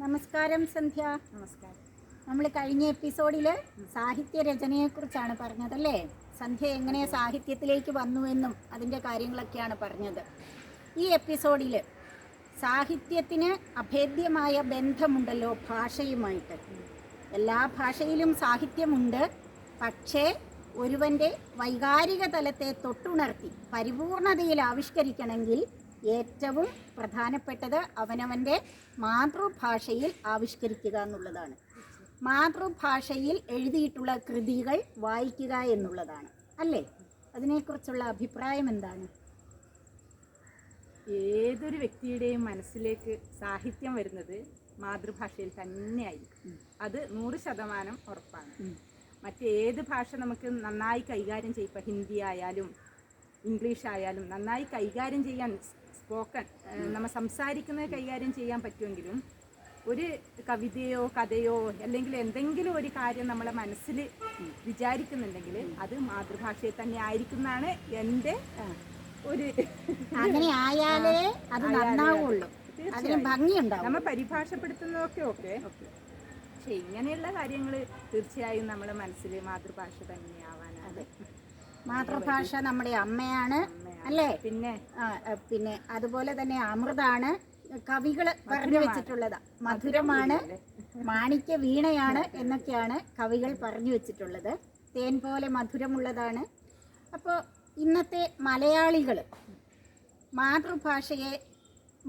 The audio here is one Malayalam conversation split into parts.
നമസ്കാരം സന്ധ്യ. നമസ്കാരം. നമ്മൾ കഴിഞ്ഞ എപ്പിസോഡിൽ സാഹിത്യ രചനയെക്കുറിച്ചാണ് പറഞ്ഞതല്ലേ? സന്ധ്യ എങ്ങനെ സാഹിത്യത്തിലേക്ക് വന്നുവെന്നും അതിൻ്റെ കാര്യങ്ങളൊക്കെയാണ് പറഞ്ഞത്. ഈ എപ്പിസോഡിൽ സാഹിത്യത്തിന് അഭേദ്യമായ ബന്ധമുണ്ടല്ലോ ഭാഷയുമായിട്ട്. എല്ലാ ഭാഷയിലും സാഹിത്യമുണ്ട്. പക്ഷേ ഒരുവൻ്റെ വൈകാരിക തലത്തെ തൊട്ടുണർത്തി പരിപൂർണതയിൽ ആവിഷ്കരിക്കണമെങ്കിൽ ഏറ്റവും പ്രധാനപ്പെട്ടത് അവനവൻ്റെ മാതൃഭാഷയിൽ ആവിഷ്കരിക്കുക എന്നുള്ളതാണ്. മാതൃഭാഷയിൽ എഴുതിയിട്ടുള്ള കൃതികൾ വായിക്കുക എന്നുള്ളതാണ് അല്ലേ? അതിനെക്കുറിച്ചുള്ള അഭിപ്രായം എന്താണ്? ഏതൊരു വ്യക്തിയുടെയും മനസ്സിലേക്ക് സാഹിത്യം വരുന്നത് മാതൃഭാഷയിൽ തന്നെയായിരിക്കും. അത് 100% ഉറപ്പാണ്. മറ്റേത് ഭാഷ നമുക്ക് നന്നായി കൈകാര്യം ചെയ്യും. ഇപ്പോൾ ഹിന്ദി ആയാലും ഇംഗ്ലീഷ് ആയാലും നന്നായി കൈകാര്യം ചെയ്യാൻ സ്പോക്കൺ നമ്മൾ സംസാരിക്കുന്നത് കൈകാര്യം ചെയ്യാൻ പറ്റുമെങ്കിലും ഒരു കവിതയോ കഥയോ അല്ലെങ്കിൽ എന്തെങ്കിലും ഒരു കാര്യം നമ്മളെ മനസ്സിൽ വിചാരിക്കുന്നുണ്ടെങ്കിൽ അത് മാതൃഭാഷയിൽ തന്നെ ആയിരിക്കുന്നതാണ് എൻ്റെ ഒരു. അങ്ങനെ ആയാലേ അത് നന്നാവുള്ളൂ, അതിന് ഭംഗിയുണ്ടാവും. നമ്മൾ പരിഭാഷപ്പെടുത്തുന്നതൊക്കെ ഓക്കെ, പക്ഷെ ഇങ്ങനെയുള്ള കാര്യങ്ങൾ തീർച്ചയായും നമ്മളെ മനസ്സിൽ മാതൃഭാഷ തന്നെയാവാനാണ്. മാതൃഭാഷ നമ്മുടെ അമ്മയാണ് അല്ലേ? പിന്നെ അതുപോലെ തന്നെ അമൃതാണ് കവികൾ പറഞ്ഞു വെച്ചിട്ടുള്ളത്. മധുരമാണ്, മാണിക്യ വീണയാണ് എന്നൊക്കെയാണ് കവികൾ പറഞ്ഞു വെച്ചിട്ടുള്ളത്. തേൻ പോലെ മധുരമുള്ളതാണ്. അപ്പോൾ ഇന്നത്തെ മലയാളികൾ മാതൃഭാഷയെ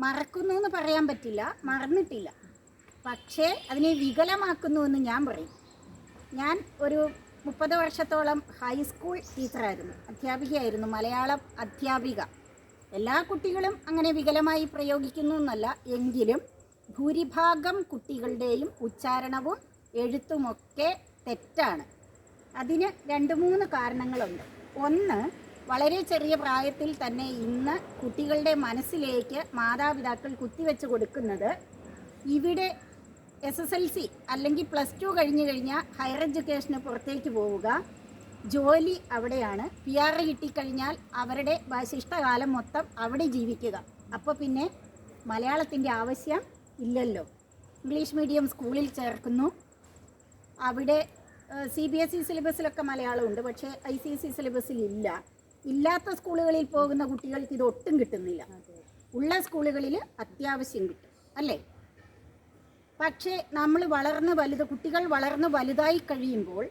മറക്കുന്നു എന്ന് പറയാൻ പറ്റില്ല, മറന്നിട്ടില്ല. പക്ഷേ അതിനെ വികലമാക്കുന്നു എന്ന് ഞാൻ പറയും. ഞാൻ ഒരു 30 വർഷത്തോളം ഹൈസ്കൂൾ ടീച്ചറായിരുന്നു, അധ്യാപികയായിരുന്നു, മലയാളം അധ്യാപിക. എല്ലാ കുട്ടികളും അങ്ങനെ വികലമായി പ്രയോഗിക്കുന്നു എന്നല്ല, എങ്കിലും ഭൂരിഭാഗം കുട്ടികളുടെയും ഉച്ചാരണവും എഴുത്തുമൊക്കെ തെറ്റാണ്. അതിന് 2-3 കാരണങ്ങളുണ്ട്. ഒന്ന്, വളരെ ചെറിയ പ്രായത്തിൽ തന്നെ ഇന്ന് കുട്ടികളുടെ മനസ്സിലേക്ക് മാതാപിതാക്കൾ കുത്തിവെച്ച് കൊടുക്കുന്നത് ഇവിടെ SSLC അല്ലെങ്കിൽ +2 കഴിഞ്ഞ് കഴിഞ്ഞാൽ ഹയർ എഡ്യൂക്കേഷന് പുറത്തേക്ക് പോവുക, ജോലി അവിടെയാണ്, PR കിട്ടിക്കഴിഞ്ഞാൽ അവരുടെ ശിഷ്ടകാലം മൊത്തം അവിടെ ജീവിക്കുക. അപ്പോൾ പിന്നെ മലയാളത്തിൻ്റെ ആവശ്യം ഇല്ലല്ലോ. ഇംഗ്ലീഷ് മീഡിയം സ്കൂളിൽ ചേർക്കുന്നു, അവിടെ CBSE സിലബസിലൊക്കെ മലയാളമുണ്ട്, പക്ഷേ ICSE സിലബസിൽ ഇല്ല. ഇല്ലാത്ത സ്കൂളുകളിൽ പോകുന്ന കുട്ടികൾക്ക് ഇത് ഒട്ടും കിട്ടുന്നില്ല. ഉള്ള സ്കൂളുകളിൽ അത്യാവശ്യം കിട്ടും അല്ലേ? പക്ഷേ കുട്ടികൾ വളർന്ന് വലുതായി കഴിയുമ്പോൾ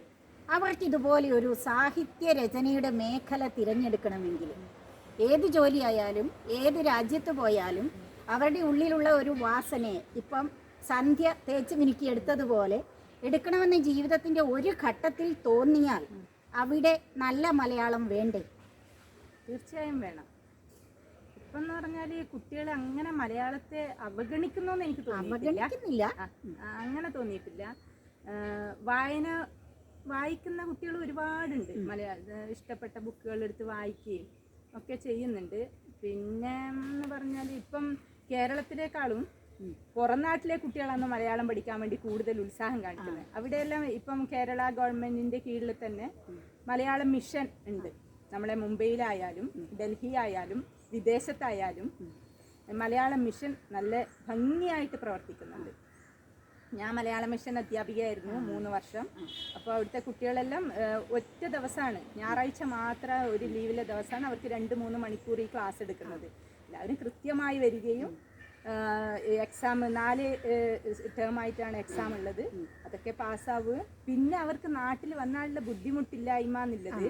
അവർക്കിതുപോലെ ഒരു സാഹിത്യ രചനയുടെ മേഖല തിരഞ്ഞെടുക്കണമെങ്കിൽ ഏത് ജോലിയായാലും ഏത് രാജ്യത്ത് പോയാലും അവരുടെ ഉള്ളിലുള്ള ഒരു വാസനയെ ഇപ്പം സന്ധ്യ തേച്ച് മിനുക്കി എടുത്തതുപോലെ എടുക്കണമെന്ന് ജീവിതത്തിൻ്റെ ഒരു ഘട്ടത്തിൽ തോന്നിയാൽ അവിടെ നല്ല മലയാളം വേണ്ടേ? തീർച്ചയായും വേണം. ഇപ്പം എന്ന് പറഞ്ഞാൽ കുട്ടികൾ അങ്ങനെ മലയാളത്തെ അവഗണിക്കുന്നോന്ന് എനിക്ക് തോന്നിയിട്ടില്ല. അങ്ങനെ തോന്നിയിട്ടില്ല. വായിക്കുന്ന കുട്ടികൾ ഒരുപാടുണ്ട്. ഇഷ്ടപ്പെട്ട ബുക്കുകൾ എടുത്ത് വായിക്കുകയും ഒക്കെ ചെയ്യുന്നുണ്ട്. പിന്നെ എന്ന് പറഞ്ഞാൽ ഇപ്പം കേരളത്തിലേക്കാളും പുറം നാട്ടിലെ കുട്ടികളാണ് മലയാളം പഠിക്കാൻ വേണ്ടി കൂടുതൽ ഉത്സാഹം കാണിക്കുന്നത്. അവിടെയെല്ലാം ഇപ്പം കേരള ഗവൺമെൻറ്റിൻ്റെ കീഴിൽ തന്നെ മലയാളം മിഷൻ ഉണ്ട്. നമ്മളെ മുംബൈയിലായാലും ഡൽഹി ആയാലും വിദേശത്തായാലും മലയാളം മിഷൻ നല്ല ഭംഗിയായിട്ട് പ്രവർത്തിക്കുന്നുണ്ട്. ഞാൻ മലയാളം മിഷൻ അധ്യാപികയായിരുന്നു 3 വർഷം. അപ്പോൾ അവിടുത്തെ കുട്ടികളെല്ലാം ഒറ്റ ദിവസമാണ്, ഞായറാഴ്ച മാത്രം ഒരു ലീവിലെ ദിവസമാണ് അവർക്ക് 2-3 മണിക്കൂർ ഈ ക്ലാസ് എടുക്കുന്നത്. എല്ലാവരും കൃത്യമായി വരികയും എക്സാം 4 ടേമായിട്ടാണ് എക്സാം ഉള്ളത്, അതൊക്കെ പാസ്സാവുക. പിന്നെ അവർക്ക് നാട്ടിൽ വന്നാലുള്ള ബുദ്ധിമുട്ടില്ലായ്മ എന്നുള്ളത്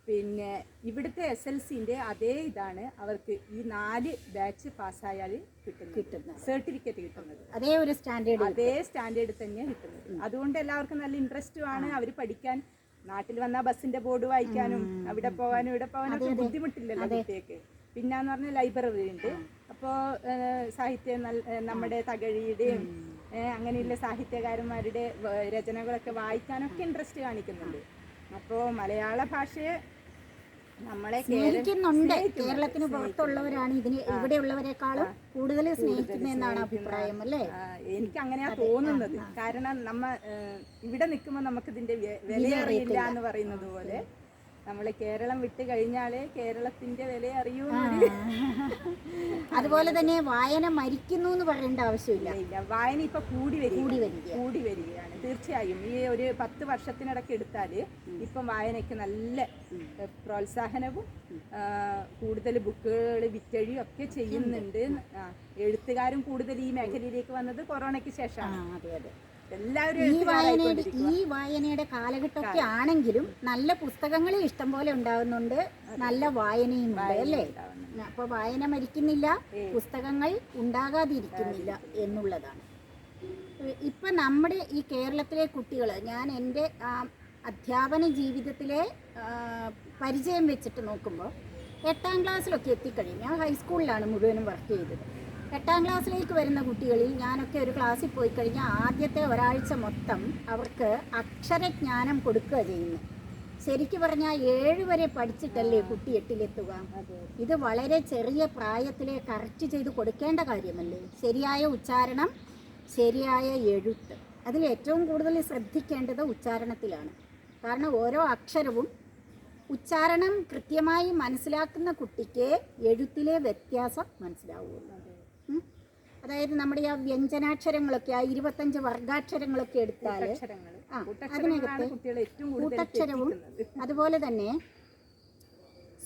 പിന്നെ ഇവിടുത്തെ SLCൻ്റെ അതേ ഇതാണ് അവർക്ക് ഈ 4 ബാച്ച് പാസ്സായാൽ കിട്ടുന്നത്, സർട്ടിഫിക്കറ്റ് കിട്ടുന്നത്. അതേ സ്റ്റാൻഡേർഡ് തന്നെയാണ് കിട്ടുന്നത്. അതുകൊണ്ട് എല്ലാവർക്കും നല്ല ഇൻട്രസ്റ്റുമാണ് അവർ പഠിക്കാൻ. നാട്ടിൽ വന്നാൽ ബസ്സിൻ്റെ ബോർഡ് വായിക്കാനും അവിടെ പോകാനും ഇവിടെ പോകാനും ഒക്കെ ബുദ്ധിമുട്ടില്ലല്ലോ കുട്ടിയൊക്കെ. പിന്നെന്ന് പറഞ്ഞാൽ ലൈബ്രറി ഉണ്ട്. അപ്പോൾ സാഹിത്യം നമ്മുടെ തകഴിയുടെയും അങ്ങനെയുള്ള സാഹിത്യകാരന്മാരുടെ രചനകളൊക്കെ വായിക്കാനൊക്കെ ഇൻട്രസ്റ്റ് കാണിക്കുന്നുണ്ട്. അപ്പോൾ മലയാള ഭാഷയെ നമ്മളെ സ്നേഹിക്കുന്നുണ്ട്. കേരളത്തിന് പുറത്തുള്ളവരാണ് ഇവിടെയുള്ളവരെക്കാളും കൂടുതൽ സ്നേഹിക്കുന്നതെന്നാണ് അഭിപ്രായം അല്ലേ? എനിക്ക് അങ്ങനെയാ തോന്നുന്നത്. കാരണം ഇവിടെ നിൽക്കുമ്പോൾ നമുക്കിതിൻ്റെ വില അറിയില്ല എന്ന് പറയുന്നത് പോലെ നമ്മൾ കേരളം വിട്ട് കഴിഞ്ഞാലേ കേരളത്തിന്റെ വില അറിയൂ. അതുപോലെ തന്നെ വായന മരിക്കുന്നു എന്ന് പറയേണ്ട ആവശ്യമില്ല. ഇല്ല, വായന ഇപ്പൊ കൂടി വരികയാണ് തീർച്ചയായും. ഈ ഒരു 10 വർഷത്തിനിടയ്ക്ക് എടുത്താല് ഇപ്പം വായനയ്ക്ക് നല്ല പ്രോത്സാഹനവും കൂടുതൽ ബുക്കുകൾ വിറ്റഴിയും ഒക്കെ ചെയ്യുന്നുണ്ട്. എഴുത്തുകാരും കൂടുതൽ ഈ മേഖലയിലേക്ക് വന്നത് കൊറോണയ്ക്ക് ശേഷമാണ്. ഈ വായനയുടെ കാലഘട്ടമൊക്കെ ആണെങ്കിലും നല്ല പുസ്തകങ്ങൾ ഇഷ്ടംപോലെ ഉണ്ടാകുന്നുണ്ട്, നല്ല വായനയും ഉണ്ട് അല്ലേ? അപ്പൊ വായന മരിക്കുന്നില്ല, പുസ്തകങ്ങൾ ഉണ്ടാകാതിരിക്കുന്നില്ല എന്നുള്ളതാണ്. ഇപ്പൊ നമ്മുടെ ഈ കേരളത്തിലെ കുട്ടികൾ, ഞാൻ എൻ്റെ അധ്യാപന ജീവിതത്തിലെ പരിചയം വെച്ചിട്ട് നോക്കുമ്പോൾ 8ാം ക്ലാസ്സിലൊക്കെ എത്തിക്കഴിഞ്ഞു. ഞാൻ ഹൈസ്കൂളിലാണ് മുഴുവനും വർക്ക് ചെയ്തത്. 8ാം ക്ലാസ്സിലേക്ക് വരുന്ന കുട്ടികളിൽ ഞാനൊക്കെ ഒരു ക്ലാസ്സിൽ പോയി കഴിഞ്ഞാൽ ആദ്യത്തെ ഒരാഴ്ച മൊത്തം അവർക്ക് അക്ഷരജ്ഞാനം കൊടുക്കുക ചെയ്യുന്നു. ശരിക്കും പറഞ്ഞാൽ 7 വരെ പഠിച്ചിട്ടല്ലേ കുട്ടി 8ലെത്തുക. ഇത് വളരെ ചെറിയ പ്രായത്തിലെ കറക്റ്റ് ചെയ്ത് കൊടുക്കേണ്ട കാര്യമല്ലേ? ശരിയായ ഉച്ചാരണം, ശരിയായ എഴുത്ത്, അതിൽ ഏറ്റവും കൂടുതൽ ശ്രദ്ധിക്കേണ്ടത് ഉച്ചാരണത്തിലാണ്. കാരണം ഓരോ അക്ഷരവും ഉച്ചാരണം കൃത്യമായി മനസ്സിലാക്കുന്ന കുട്ടിക്ക് എഴുത്തിലെ വ്യത്യാസം മനസ്സിലാവുള്ളൂ. അതായത് നമ്മുടെ ആ വ്യഞ്ജനാക്ഷരങ്ങളൊക്കെ, ആ 25 വർഗാക്ഷരങ്ങളൊക്കെ എടുത്താൽ അതിനകത്ത് കൂട്ടക്ഷരവും അതുപോലെ തന്നെ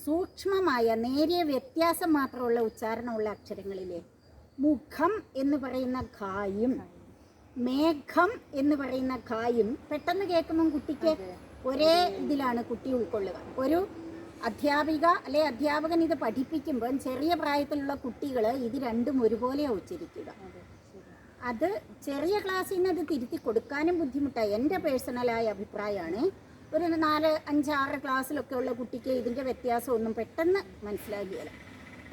സൂക്ഷ്മമായ നേരിയ വ്യത്യാസം മാത്രമുള്ള ഉച്ചാരണമുള്ള അക്ഷരങ്ങളിലെ മുഖം എന്ന് പറയുന്ന ഖായും മേഘം എന്ന് പറയുന്ന ഖായും പെട്ടെന്ന് കേൾക്കുമ്പം കുട്ടിക്ക് ഒരേ ഇതിലാണ് കുട്ടി ഉൾക്കൊള്ളുക. ഒരു അധ്യാപിക അല്ലെ അധ്യാപകൻ ഇത് പഠിപ്പിക്കുമ്പോൾ ചെറിയ പ്രായത്തിലുള്ള കുട്ടികൾ ഇത് രണ്ടും ഒരുപോലെ ഉച്ചരിക്കുക. അത് ചെറിയ ക്ലാസ്സിൽ നിന്ന് അത് തിരുത്തി കൊടുക്കാനും ബുദ്ധിമുട്ടായി. എൻ്റെ പേഴ്സണലായ അഭിപ്രായമാണ്. ഒരു 4, 5, 6 ക്ലാസ്സിലൊക്കെ ഉള്ള കുട്ടിക്ക് ഇതിൻ്റെ വ്യത്യാസമൊന്നും പെട്ടെന്ന് മനസ്സിലാകുകയില്ല.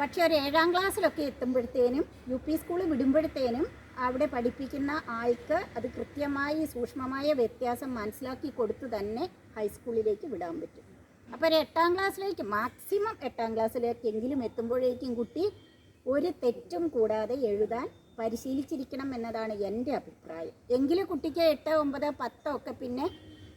പക്ഷേ ഒരു 7ാം ക്ലാസ്സിലൊക്കെ എത്തുമ്പോഴത്തേനും UP സ്കൂളിൽ വിടുമ്പോഴത്തേനും അവിടെ പഠിപ്പിക്കുന്ന ആൾക്ക് അത് കൃത്യമായി സൂക്ഷ്മമായ വ്യത്യാസം മനസ്സിലാക്കി കൊടുത്തു തന്നെ ഹൈസ്കൂളിലേക്ക് വിടാൻ പറ്റും. അപ്പോൾ ഒരു 8ാം ക്ലാസ്സിലേക്ക്, മാക്സിമം 8ാം ക്ലാസ്സിലേക്കെങ്കിലും എത്തുമ്പോഴേക്കും കുട്ടി ഒരു തെറ്റും കൂടാതെ എഴുതാൻ പരിശീലിച്ചിരിക്കണം എന്നതാണ് എൻ്റെ അഭിപ്രായം. എങ്കിലും കുട്ടിക്ക് 8, 9, 10 ഒക്കെ പിന്നെ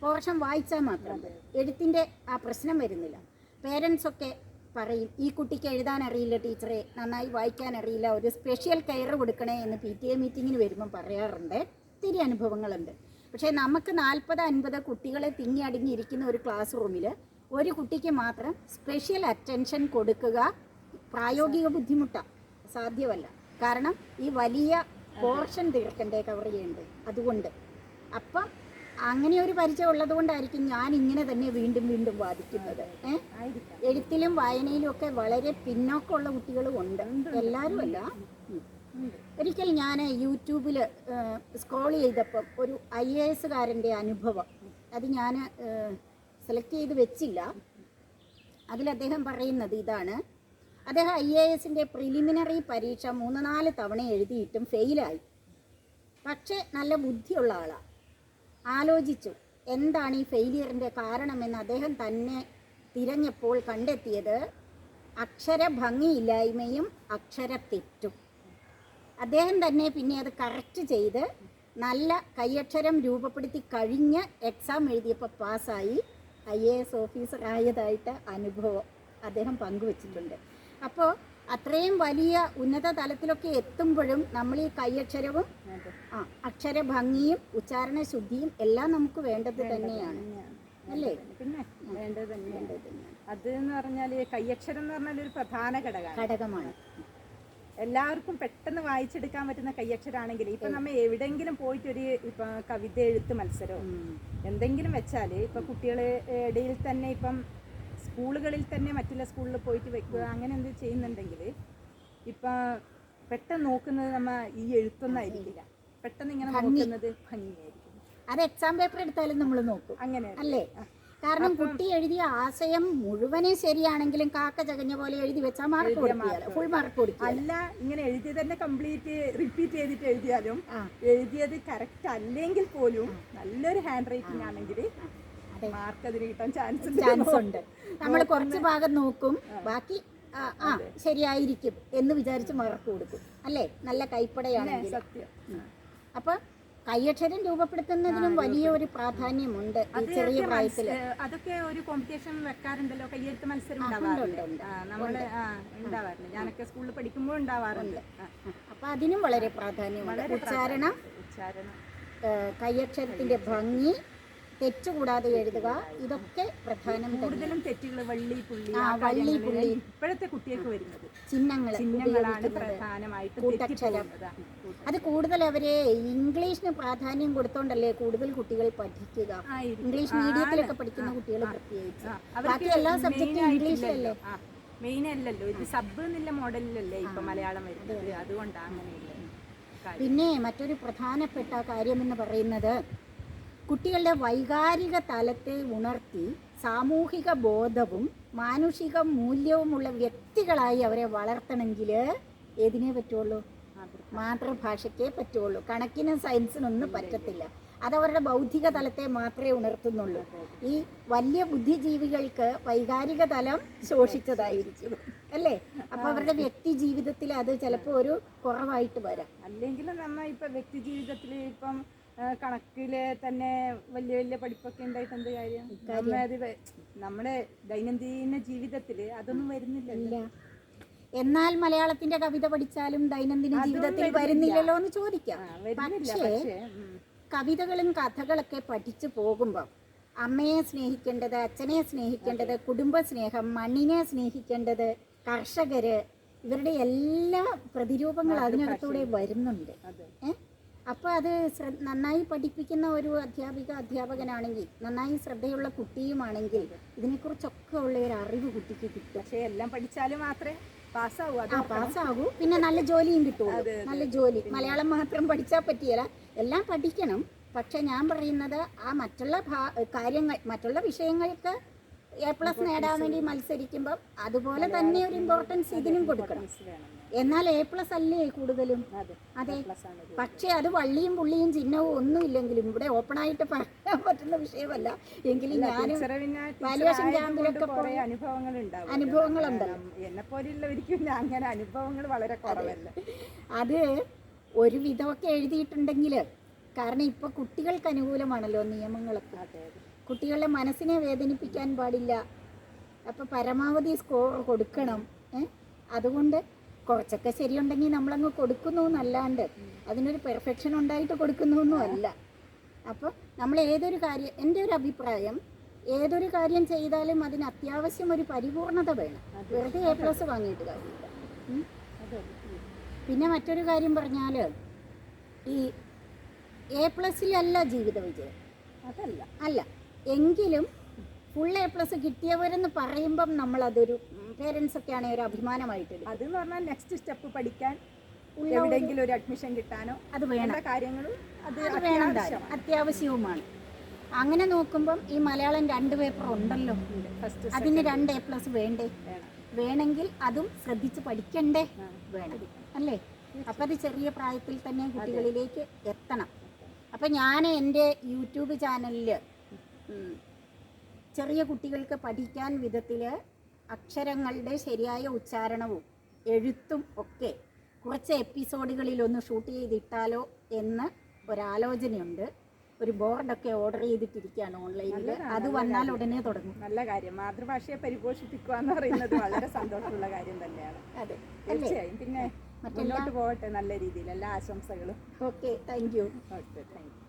പോർഷൻ വായിച്ചാൽ മാത്രം എഴുത്തിൻ്റെ ആ പ്രശ്നം വരുന്നില്ല. പേരൻസൊക്കെ പറയും, ഈ കുട്ടിക്ക് എഴുതാൻ അറിയില്ല ടീച്ചറെ, നന്നായി വായിക്കാൻ അറിയില്ല, ഒരു സ്പെഷ്യൽ കെയർ കൊടുക്കണേ എന്ന് PTA മീറ്റിങ്ങിന് വരുമ്പം പറയാറുണ്ട്. ഒത്തിരി അനുഭവങ്ങളുണ്ട്. പക്ഷേ നമുക്ക് 40, 50 കുട്ടികളെ തിങ്ങി അടങ്ങിയിരിക്കുന്ന ഒരു ക്ലാസ് റൂമിൽ ഒരു കുട്ടിക്ക് മാത്രം സ്പെഷ്യൽ അറ്റൻഷൻ കൊടുക്കുക പ്രായോഗിക ബുദ്ധിമുട്ടാണ്, സാധ്യമല്ല. കാരണം ഈ വലിയ പോർഷൻ തീർക്കണ്ടേ, കവർ ചെയ്യണ്ടേ. അതുകൊണ്ട് അപ്പം അങ്ങനെ ഒരു പരിചയം ഉള്ളത് കൊണ്ടായിരിക്കും ഞാൻ ഇങ്ങനെ തന്നെ വീണ്ടും വീണ്ടും വാദിക്കുന്നത്. എഴുത്തിലും വായനയിലും ഒക്കെ വളരെ പിന്നോക്കമുള്ള കുട്ടികളും ഉണ്ട്, എല്ലാവരും അല്ല. ഒരിക്കൽ ഞാൻ യൂട്യൂബിൽ സ്ക്രോൾ ചെയ്തപ്പം ഒരു IAS കാരൻ്റെ അനുഭവം, അത് ഞാൻ സെലക്ട് ചെയ്ത് വെച്ചില്ല. അതിൽ അദ്ദേഹം പറയുന്നത് ഇതാണ്. അദ്ദേഹം IASൻ്റെ പ്രിലിമിനറി പരീക്ഷ 3-4 തവണ എഴുതിയിട്ടും ഫെയിലായി. പക്ഷേ നല്ല ബുദ്ധിയുള്ള ആളാണ്. ആലോചിച്ചു എന്താണ് ഈ ഫെയിലിയറിൻ്റെ കാരണമെന്ന് അദ്ദേഹം തന്നെ തിരഞ്ഞപ്പോൾ കണ്ടെത്തിയത് അക്ഷരഭംഗിയില്ലായ്മയും അക്ഷരത്തെറ്റും. അദ്ദേഹം തന്നെ പിന്നെ അത് കറക്റ്റ് ചെയ്ത് നല്ല കൈയക്ഷരം രൂപപ്പെടുത്തി കഴിഞ്ഞ് എക്സാം എഴുതിയപ്പോൾ പാസ്സായി IAS ഓഫീസർ ആയതായിട്ട് അനുഭവം അദ്ദേഹം പങ്കുവച്ചിട്ടുണ്ട്. അപ്പോൾ അത്രയും വലിയ ഉന്നത തലത്തിലൊക്കെ എത്തുമ്പോഴും നമ്മൾ ഈ കൈയക്ഷരവും അക്ഷരഭംഗിയും ഉച്ചാരണ ശുദ്ധിയും എല്ലാം നമുക്ക് വേണ്ടത് തന്നെയാണ്, അല്ലേ? പിന്നെ വേണ്ടത് തന്നെയാണ്. അത് എന്ന് പറഞ്ഞാൽ കൈയക്ഷരം എന്ന് പറഞ്ഞാൽ ഒരു പ്രധാന ഘടകമാണ്. എല്ലാവർക്കും പെട്ടെന്ന് വായിച്ചെടുക്കാൻ പറ്റുന്ന കൈയക്ഷരാണെങ്കിൽ ഇപ്പൊ നമ്മ എവിടെയെങ്കിലും പോയിട്ട് ഒരു ഇപ്പൊ കവിത എഴുത്ത് മത്സരമോ എന്തെങ്കിലും വെച്ചാല് ഇപ്പൊ കുട്ടികളെ ഇടയിൽ തന്നെ ഇപ്പം സ്കൂളുകളിൽ തന്നെ മറ്റുള്ള സ്കൂളിൽ പോയിട്ട് വെക്കുക അങ്ങനെ എന്തെങ്കിലും ചെയ്യുന്നുണ്ടെങ്കിൽ ഇപ്പം പെട്ടെന്ന് നോക്കുന്നത് നമ്മ ഈ എഴുത്തൊന്നും ആയിരിക്കില്ല, പെട്ടെന്ന് ഇങ്ങനെ നോക്കുന്നത് ഭംഗിയായിരിക്കും. അത് എക്സാം പേപ്പർ എടുത്താലും നമ്മൾ നോക്കും, അങ്ങനെ അല്ലേ? കാരണം കുട്ടി എഴുതിയ ആശയം മുഴുവനും ശരിയാണെങ്കിലും കാക്ക ചകഞ്ഞ പോലെ എഴുതി വെച്ചാൽ മാർക്ക് കൊടുക്കുക, ഫുൾ മാർക്ക് കൊടുക്കുക. അല്ല, ഇങ്ങനെ എഴുതിയത് തന്നെ കംപ്ലീറ്റ് റിപ്പീറ്റ് ചെയ്തിട്ട് എഴുതിയാലും എഴുതിയത് കറക്റ്റ് അല്ലെങ്കിൽ പോലും നല്ലൊരു ഹാൻഡ് റൈറ്റിംഗ് ആണെങ്കിൽ മാർക്ക് അതിന് കിട്ടാൻ ചാൻസ് ഉണ്ട്. നമ്മൾ കുറച്ച് ഭാഗം നോക്കും, ബാക്കി ശരിയായിരിക്കും എന്ന് വിചാരിച്ച് മാർക്ക് കൊടുക്കും, അല്ലേ? നല്ല കൈപ്പടയാണെങ്കിൽ. സത്യം. അപ്പം കയ്യക്ഷരം രൂപപ്പെടുത്തുന്നതിനും വലിയ ഒരു പ്രാധാന്യമുണ്ട് ഈ ചെറിയ പ്രായത്തിൽ. അതൊക്കെ ഒരു കോമ്പറ്റീഷൻ വെക്കാറുണ്ടല്ലോ, കയ്യെഴുത്ത് മത്സരം ഉണ്ടാവാറുണ്ട്. നമ്മള് ഉണ്ടാവാറുണ്ട്, ഞാനൊക്കെ സ്കൂളിൽ പഠിക്കുമ്പോൾ ഉണ്ടാവാറുണ്ട്. അപ്പൊ അതിനും വളരെ പ്രാധാന്യമുണ്ട്. ഉച്ചാരണം, കയ്യക്ഷരത്തിന്റെ ഭംഗി, തെറ്റുകൂടാതെ എഴുതുക, ഇതൊക്കെ പ്രധാനം. കൂടുതലും തെറ്റുകൾ വള്ളി പുള്ളി ഇപ്പോഴത്തെ കുട്ടികൾക്ക് വരുന്നത് ചിഹ്നങ്ങളാണ് പ്രധാനമായിട്ട്. കൂട്ടക്ഷരം അത് കൂടുതൽ അവരെ ഇംഗ്ലീഷിന് പ്രാധാന്യം കൊടുത്തോണ്ടല്ലേ കൂടുതൽ കുട്ടികൾ പഠിക്കുക. ഇംഗ്ലീഷ് മീഡിയത്തിലൊക്കെ പഠിക്കുന്ന കുട്ടികൾ പ്രത്യേകിച്ച്. ബാക്കി എല്ലാ സബ്ജക്റ്റും ഇംഗ്ലീഷിലല്ലേ, മെയിൻ അല്ലല്ലോ ഇത്. സബ് എന്നുള്ള മോഡലിലല്ലേ ഇപ്പൊ മലയാളം വരുന്നത്, അതുകൊണ്ടാണ് അങ്ങനെയുള്ള. പിന്നെ മറ്റൊരു പ്രധാനപ്പെട്ട കാര്യമെന്ന് പറയുന്നത് കുട്ടികളുടെ വൈകാരിക തലത്തെ ഉണർത്തി സാമൂഹിക ബോധവും മാനുഷിക മൂല്യവുമുള്ള വ്യക്തികളായി അവരെ വളർത്തണമെങ്കിൽ ഏതിനേ പറ്റുള്ളൂ? മാതൃഭാഷയ്ക്കേ പറ്റുള്ളൂ. കണക്കിനും സയൻസിനൊന്നും പറ്റത്തില്ല. അതവരുടെ ബൗദ്ധിക തലത്തെ മാത്രമേ ഉണർത്തുന്നുള്ളൂ. ഈ വലിയ ബുദ്ധിജീവികൾക്ക് വൈകാരിക തലം ശോഷിച്ചതായിരിക്കും അല്ലേ? അപ്പൊ അവരുടെ വ്യക്തി ജീവിതത്തിൽ അത് ചിലപ്പോൾ ഒരു കുറവായിട്ട് വരാം. അല്ലെങ്കിലും നമ്മ ഇപ്പൊ വ്യക്തി ജീവിതത്തിൽ ഇപ്പം കണക്കില് തന്നെ വലിയ വലിയ പഠിപ്പൊക്കെ ഉണ്ടായിട്ട് എന്ത് കാര്യം? നമ്മുടെ ദൈനംദിന ജീവിതത്തില് അതൊന്നും വരുന്നില്ല. എന്നാൽ മലയാളത്തിന്റെ കവിത പഠിച്ചാലും ദൈനംദിന ജീവിതത്തിൽ വരുന്നില്ലല്ലോ എന്ന് ചോദിക്കാം. പക്ഷേ കവിതകളും കഥകളൊക്കെ പഠിച്ചു പോകുമ്പോൾ അമ്മയെ സ്നേഹിക്കേണ്ടത്, അച്ഛനെ സ്നേഹിക്കേണ്ടത്, കുടുംബ സ്നേഹം, മണ്ണിനെ സ്നേഹിക്കേണ്ടത്, കർഷകര്, ഇവരുടെ എല്ലാ പ്രതിരൂപങ്ങൾ അതിനകത്തൂടെ വരുന്നുണ്ട്. അപ്പോൾ അത് നന്നായി പഠിപ്പിക്കുന്ന ഒരു അധ്യാപകനാണെങ്കിൽ, നന്നായി ശ്രദ്ധയുള്ള കുട്ടിയുമാണെങ്കിൽ ഇതിനെക്കുറിച്ചൊക്കെ ഉള്ള ഒരു അറിവ് കുട്ടിക്ക് കിട്ടും. പക്ഷേ എല്ലാം പഠിച്ചാലും മാത്രമേ പാസ്സാകൂ. പിന്നെ നല്ല ജോലിയും കിട്ടുള്ളൂ. നല്ല ജോലി. മലയാളം മാത്രം പഠിച്ചാൽ പറ്റിയല്ല, എല്ലാം പഠിക്കണം. പക്ഷെ ഞാൻ പറയുന്നത് ആ മറ്റുള്ള കാര്യങ്ങൾ, മറ്റുള്ള വിഷയങ്ങൾക്ക് A+ നേടാൻ വേണ്ടി മത്സരിക്കുമ്പോൾ അതുപോലെ തന്നെ ഒരു ഇമ്പോർട്ടൻസ് ഇതിനും കൊടുക്കണം. എന്നാൽ A+ അല്ലേ കൂടുതലും? അതെ. പക്ഷെ അത് വള്ളിയും പുള്ളിയും ചിഹ്നവും ഒന്നും ഇല്ലെങ്കിലും ഇവിടെ ഓപ്പണായിട്ട് പറയാൻ പറ്റുന്ന വിഷയമല്ല. എങ്കിലും ഞാനും വാല്യുവേഷൻ ക്യാമ്പിലൊക്കെ പോയ അനുഭവങ്ങളുണ്ടല്ലോ. എന്നെ പോലെയുള്ളവർക്കും അങ്ങനെ അനുഭവങ്ങൾ വളരെ കുറവല്ല. അത് ഒരു വിധമൊക്കെ എഴുതിയിട്ടുണ്ടെങ്കിൽ, കാരണം ഇപ്പൊ കുട്ടികൾക്ക് അനുകൂലമാണല്ലോ നിയമങ്ങളൊക്കെ. കുട്ടികളുടെ മനസ്സിനെ വേദനിപ്പിക്കാൻ പാടില്ല. അപ്പോൾ പരമാവധി സ്കോർ കൊടുക്കണം. അതുകൊണ്ട് കുറച്ചൊക്കെ ശരിയുണ്ടെങ്കിൽ നമ്മളങ്ങ് കൊടുക്കുന്നു എന്നല്ലാണ്ട് അതിനൊരു പെർഫെക്ഷൻ ഉണ്ടായിട്ട് കൊടുക്കുന്നൊന്നും അല്ല. അപ്പോൾ നമ്മൾ ഏതൊരു കാര്യം, എൻ്റെ ഒരു അഭിപ്രായം, ഏതൊരു കാര്യം ചെയ്താലും അതിന് അത്യാവശ്യം ഒരു പരിപൂർണത വേണം. വെറുതെ A+ വാങ്ങിയിട്ട് കാര്യമില്ല. പിന്നെ മറ്റൊരു കാര്യം പറഞ്ഞാൽ ഈ A+ലല്ല ജീവിത വിജയം. അല്ല എങ്കിലും ഫുൾ A+ കിട്ടിയവരെന്ന് പറയുമ്പം നമ്മളതൊരു പേരൻസൊക്കെ ആണെങ്കിൽ ഒരു അഭിമാനമായിട്ട് എടുക്കും. അതെന്ന് പറഞ്ഞാൽ നെക്സ്റ്റ് സ്റ്റെപ്പ് പഠിക്കാൻ എവിടെയെങ്കിലും ഒരു അഡ്മിഷൻ കിട്ടാനോ അത് വേണ്ട കാര്യങ്ങളും അത് അത്യാവശ്യവുമാണ്. അങ്ങനെ നോക്കുമ്പം ഈ മലയാളം 2 പേപ്പർ ഉണ്ടല്ലോ, അതിന് 2 A+ വേണ്ടേ? വേണമെങ്കിൽ അതും ശ്രദ്ധിച്ച് പഠിക്കണ്ടേ? വേണം അല്ലേ? അപ്പം അത് ചെറിയ പ്രായത്തിൽ തന്നെ കുട്ടികളിലേക്ക് എത്തണം. അപ്പം ഞാൻ എൻ്റെ യൂട്യൂബ് ചാനലിൽ ചെറിയ കുട്ടികൾക്ക് പഠിക്കാൻ വിധത്തിൽ അക്ഷരങ്ങളുടെ ശരിയായ ഉച്ചാരണവും എഴുത്തും ഒക്കെ കുറച്ച് എപ്പിസോഡുകളിലൊന്ന് ഷൂട്ട് ചെയ്തിട്ടാലോ എന്ന് ഒരാലോചനയുണ്ട്. ഒരു ബോർഡൊക്കെ ഓർഡർ ചെയ്തിട്ടിരിക്കുകയാണ് ഓൺലൈനിൽ. അത് വന്നാൽ ഉടനെ തുടങ്ങും. നല്ല കാര്യം. മാതൃഭാഷയെ പരിപോഷിപ്പിക്കുക എന്ന് പറയുന്നത് വളരെ സന്തോഷമുള്ള കാര്യം തന്നെയാണ്. അതെ, തീർച്ചയായും. പിന്നെ മുന്നോട്ട് പോകട്ടെ നല്ല രീതിയിൽ. എല്ലാ ആശംസകളും. Okay, thank you. Okay, thank you.